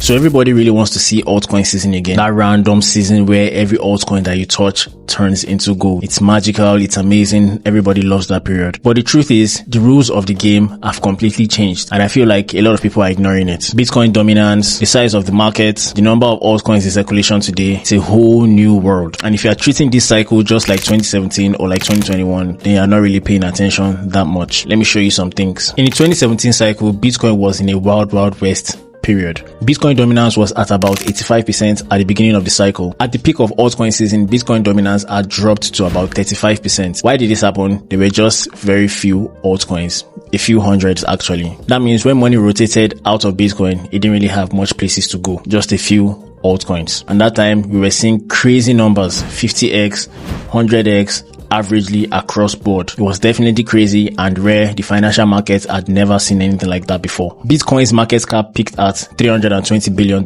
So everybody really wants to see altcoin season again. That random season where every altcoin that you touch turns into gold. It's magical, it's amazing, everybody loves that period. But the truth is, the rules of the game have completely changed, and I feel like a lot of people are ignoring it. Bitcoin dominance, the size of the market, the number of altcoins in circulation today, it's a whole new world. And if you are treating this cycle just like 2017 or like 2021, then you are not really paying attention that much. Let me show you some things. In the 2017 cycle, Bitcoin was in a wild west period. Bitcoin dominance was at about 85% at the beginning of the cycle. At the peak of altcoin season, Bitcoin dominance had dropped to about 35%. Why did this happen? There were just very few altcoins. A few hundreds actually. That means when money rotated out of Bitcoin, it didn't really have much places to go. Just a few altcoins. And that time we were seeing crazy numbers, 50x, 100x, averagely across board. It was definitely crazy and rare. The financial markets had never seen anything like that before. Bitcoin's market cap peaked at $320 billion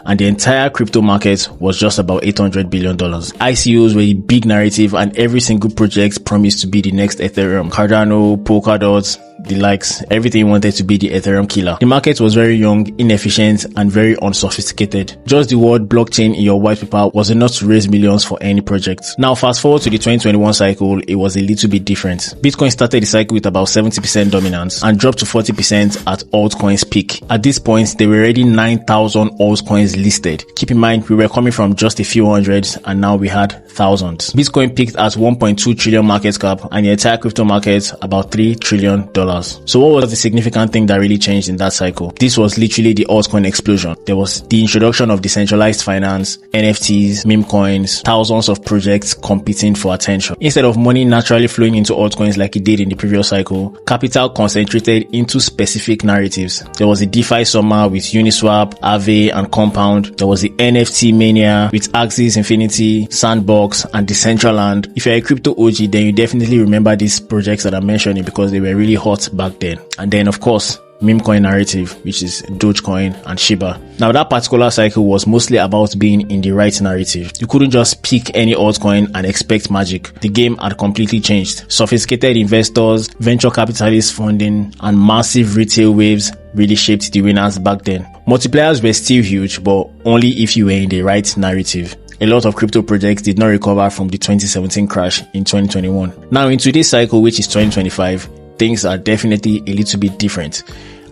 and the entire crypto market was just about $800 billion. ICOs were a big narrative and every single project promised to be the next Ethereum. Cardano, Polkadot, the likes, everything wanted to be the Ethereum killer. The market was very young, inefficient, and very unsophisticated. Just the word blockchain in your white paper was enough to raise millions for any project. Now fast forward to the 2021 cycle, it was a little bit different. Bitcoin started the cycle with about 70% dominance and dropped to 40% at altcoins peak. At this point, there were already 9,000 altcoins listed. Keep in mind, we were coming from just a few hundreds and now we had thousands. Bitcoin peaked at 1.2 trillion market cap and the entire crypto market about $3 trillion. So what was the significant thing that really changed in that cycle? This was literally the altcoin explosion. There was the introduction of decentralized finance, NFTs, meme coins, thousands of projects competing for attention. Instead of money naturally flowing into altcoins like it did in the previous cycle, capital concentrated into specific narratives. There was a DeFi summer with Uniswap, Aave, and Compound. There was the NFT mania with Axie Infinity, Sandbox, and Decentraland. If you're a crypto OG, then you definitely remember these projects that I'm mentioning because they were really hot back then. And then of course, meme coin narrative, which is Dogecoin and Shiba. Now that particular cycle was mostly about being in the right narrative. You couldn't just pick any altcoin and expect magic. The game had completely changed. Sophisticated investors, venture capitalist funding, and massive retail waves really shaped the winners back then. Multipliers were still huge, but only if you were in the right narrative. A lot of crypto projects did not recover from the 2017 crash in 2021. Now in today's cycle, which is 2025, things are definitely a little bit different.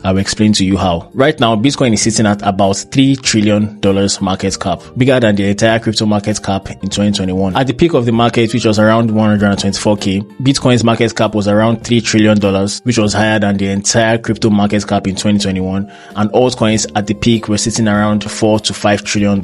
I will explain to you how. Right now, Bitcoin is sitting at about $3 trillion market cap, bigger than the entire crypto market cap in 2021. At the peak of the market, which was around 124k, Bitcoin's market cap was around $3 trillion, which was higher than the entire crypto market cap in 2021. And altcoins at the peak were sitting around $4 to $5 trillion,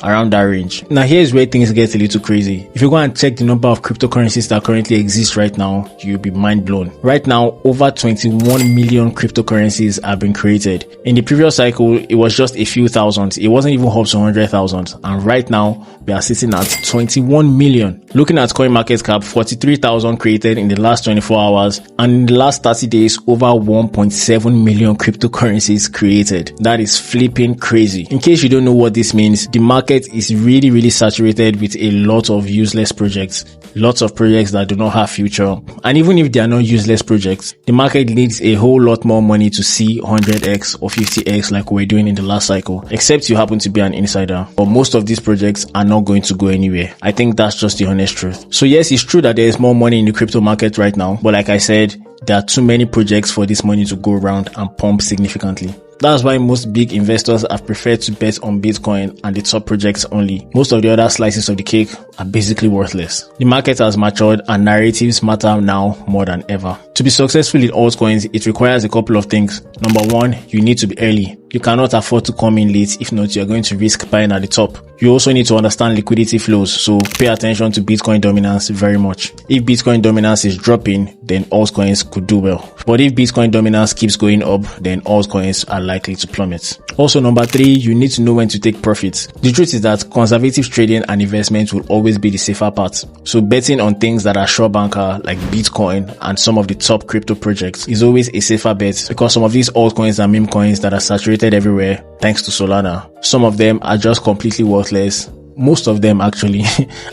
around that range. Now here's where things get a little crazy. If you go and check the number of cryptocurrencies that currently exist right now, you'll be mind blown. Right now, over 21 million cryptocurrencies have been created. In the previous cycle, it was just a few thousand. It wasn't even up to 100,000. And right now, we are sitting at 21 million. Looking at CoinMarketCap, 43,000 created in the last 24 hours. And in the last 30 days, over 1.7 million cryptocurrencies created. That is flipping crazy. In case you don't know what this means, the market is really saturated with a lot of useless projects. Lots of projects that do not have future. And even if they are not useless projects, the market needs a whole lot more money to see 100x or 50x like we're doing in the last cycle, except you happen to be an insider. But most of these projects are not going to go anywhere. I think that's just the honest truth. So yes, it's true that there is more money in the crypto market right now, but like I said, there are too many projects for this money to go around and pump significantly. That's why most big investors have preferred to bet on Bitcoin and the top projects only. Most of the other slices of the cake are basically worthless. The market has matured and narratives matter now more than ever. To be successful in altcoins, it requires a couple of things. Number one, you need to be early. You cannot afford to come in late, if not you're going to risk buying at the top. You also need to understand liquidity flows, so pay attention to Bitcoin dominance very much. If Bitcoin dominance is dropping, then altcoins could do well. But if Bitcoin dominance keeps going up, then altcoins are likely to plummet. Also, number three, you need to know when to take profits. The truth is that conservative trading and investment will always be the safer part. So betting on things that are sure banker like Bitcoin and some of the top crypto projects is always a safer bet, because some of these altcoins are meme coins that are saturated everywhere thanks to Solana. Some of them are just completely worthless. Most of them actually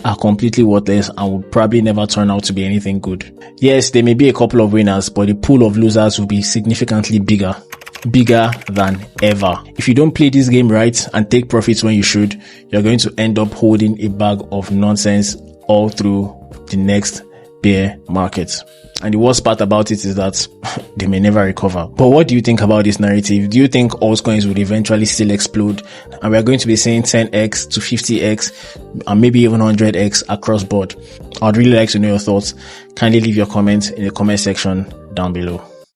are completely worthless and will probably never turn out to be anything good. Yes, there may be a couple of winners, but the pool of losers will be significantly bigger. bigger than ever. If you don't play this game right and take profits when you should, you're going to end up holding a bag of nonsense all through the next bear market. And the worst part about it is that they may never recover. But what do you think about this narrative? Do you think altcoins would eventually still explode and we're going to be seeing 10x to 50x and maybe even 100x across board? I'd really like to know your thoughts. Kindly leave your comments in the comment section down below.